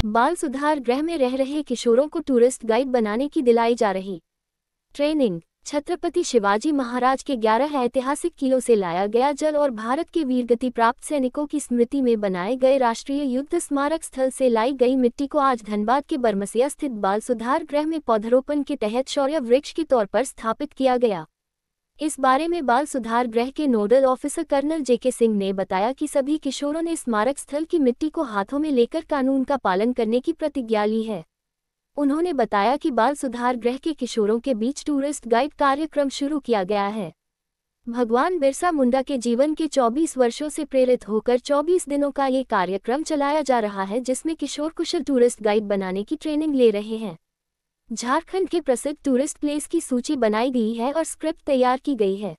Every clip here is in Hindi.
बाल सुधार गृह में रह रहे किशोरों को टूरिस्ट गाइड बनाने की दिलाई जा रही ट्रेनिंग। छत्रपति शिवाजी महाराज के 11 ऐतिहासिक किलों से लाया गया जल और भारत के वीरगति प्राप्त सैनिकों की स्मृति में बनाए गए राष्ट्रीय युद्ध स्मारक स्थल से लाई गई मिट्टी को आज धनबाद के बरमसिया स्थित बाल सुधार गृह में पौधरोपण के तहत शौर्य वृक्ष के तौर पर स्थापित किया गया। इस बारे में बाल सुधार गृह के नोडल ऑफिसर कर्नल जेके सिंह ने बताया कि सभी किशोरों ने स्मारक स्थल की मिट्टी को हाथों में लेकर कानून का पालन करने की प्रतिज्ञा ली है। उन्होंने बताया कि बाल सुधार गृह के किशोरों के बीच टूरिस्ट गाइड कार्यक्रम शुरू किया गया है। भगवान बिरसा मुंडा के जीवन के 24 वर्षों से प्रेरित होकर 24 दिनों का ये कार्यक्रम चलाया जा रहा है, जिसमें किशोर कुशल टूरिस्ट गाइड बनाने की ट्रेनिंग ले रहे हैं। झारखंड के प्रसिद्ध टूरिस्ट प्लेस की सूची बनाई गई है और स्क्रिप्ट तैयार की गई है।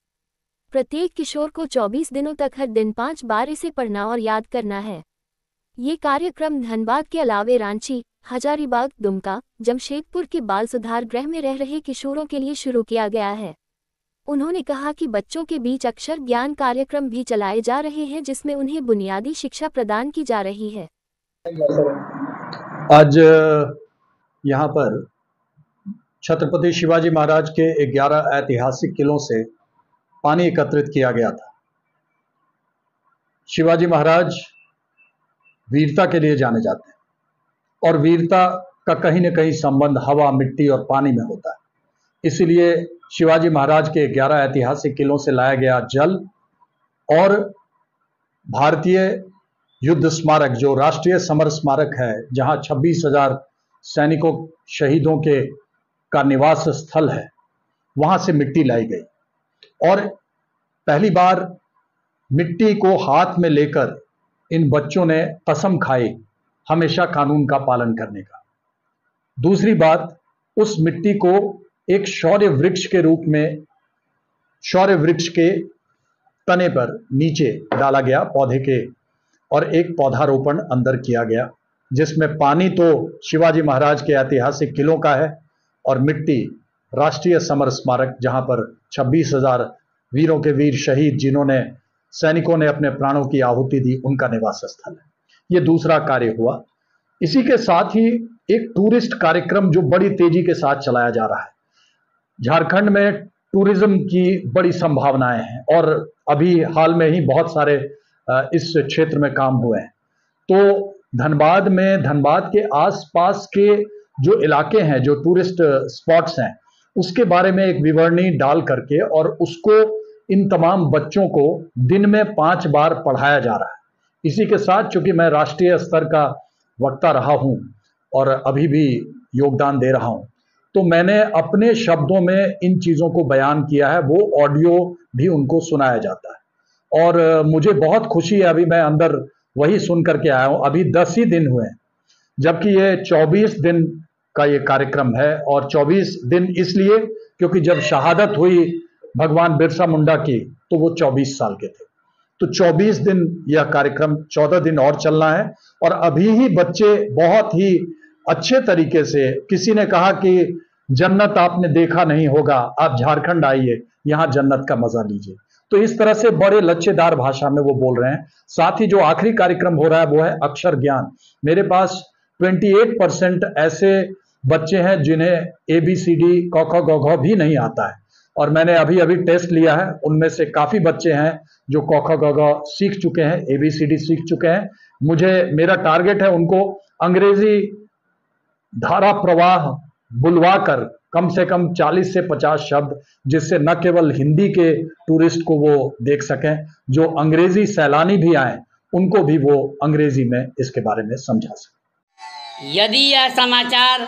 प्रत्येक किशोर को 24 दिनों तक हर दिन 5 बार इसे पढ़ना और याद करना है। ये कार्यक्रम धनबाद के अलावे रांची, हजारीबाग, दुमका, जमशेदपुर के बाल सुधार गृह में रह रहे किशोरों के लिए शुरू किया गया है। उन्होंने कहा कि बच्चों के बीच अक्षर ज्ञान कार्यक्रम भी चलाए जा रहे हैं, जिसमें उन्हें बुनियादी शिक्षा प्रदान की जा रही है। आज यहाँ पर छत्रपति शिवाजी महाराज के 11 ऐतिहासिक किलों से पानी एकत्रित किया गया था। शिवाजी महाराज वीरता के लिए जाने जाते हैं और वीरता का कहीं न कहीं संबंध हवा, मिट्टी और पानी में होता है। इसलिए शिवाजी महाराज के 11 ऐतिहासिक किलों से लाया गया जल और भारतीय युद्ध स्मारक, जो राष्ट्रीय समर स्मारक है, जहां 26,000 सैनिकों शहीदों के का निवास स्थल है, वहां से मिट्टी लाई गई और पहली बार मिट्टी को हाथ में लेकर इन बच्चों ने कसम खाई हमेशा कानून का पालन करने का। दूसरी बात, उस मिट्टी को एक शौर्य वृक्ष के रूप में, शौर्य वृक्ष के तने पर नीचे डाला गया पौधे के, और एक पौधारोपण अंदर किया गया, जिसमें पानी तो शिवाजी महाराज के ऐतिहासिक किलों का है और मिट्टी राष्ट्रीय समर स्मारक, जहां पर 26,000 वीरों के वीर शहीद, जिन्होंने सैनिकों ने अपने प्राणों की आहुति दी, उनका निवास स्थल है। ये दूसरा कार्य हुआ। इसी के साथ ही एक टूरिस्ट कार्यक्रम जो बड़ी तेजी के साथ चलाया जा रहा है। झारखंड में टूरिज्म की बड़ी संभावनाएं हैं और अभी हाल में ही बहुत सारे इस क्षेत्र में काम हुए हैं। तो धनबाद में, धनबाद के आसपास के जो इलाके हैं, जो टूरिस्ट स्पॉट्स हैं, उसके बारे में एक विवरणी डाल करके और उसको इन तमाम बच्चों को दिन में 5 बार पढ़ाया जा रहा है। इसी के साथ, चूंकि मैं राष्ट्रीय स्तर का वक्ता रहा हूं और अभी भी योगदान दे रहा हूं, तो मैंने अपने शब्दों में इन चीज़ों को बयान किया है। वो ऑडियो भी उनको सुनाया जाता है और मुझे बहुत खुशी है। अभी मैं अंदर वही सुन करके आया हूं। अभी 10 ही दिन हुए हैं, जबकि ये 24 दिन का ये कार्यक्रम है। और 24 दिन इसलिए क्योंकि जब शहादत हुई भगवान बिरसा मुंडा की, तो वो 24 साल के थे। तो 24 दिन यह कार्यक्रम, 14 दिन और चलना है। और अभी ही बच्चे बहुत ही अच्छे तरीके से, किसी ने कहा कि जन्नत आपने देखा नहीं होगा, आप झारखंड आइए, यहाँ जन्नत का मजा लीजिए। तो इस तरह से बड़े लच्छेदार भाषा में वो बोल रहे हैं। साथ ही जो आखिरी कार्यक्रम हो रहा है वो है अक्षर ज्ञान। मेरे पास 28% ऐसे बच्चे हैं जिन्हें ABCD क ख ग घ भी नहीं आता है और मैंने अभी अभी टेस्ट लिया है। उनमें से काफी बच्चे हैं जो क ख ग घ सीख चुके हैं, ABCD सीख चुके हैं। मेरा टारगेट है उनको अंग्रेजी धारा प्रवाह बुलवा कर कम से कम 40 से 50 शब्द, जिससे न केवल हिंदी के टूरिस्ट को वो देख सकें, जो अंग्रेजी सैलानी भी आए उनको भी वो अंग्रेजी में इसके बारे में समझा सकें। यदि यह समाचार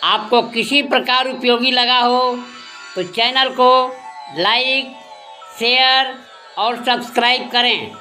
आपको किसी प्रकार उपयोगी लगा हो तो चैनल को लाइक, शेयर और सब्सक्राइब करें।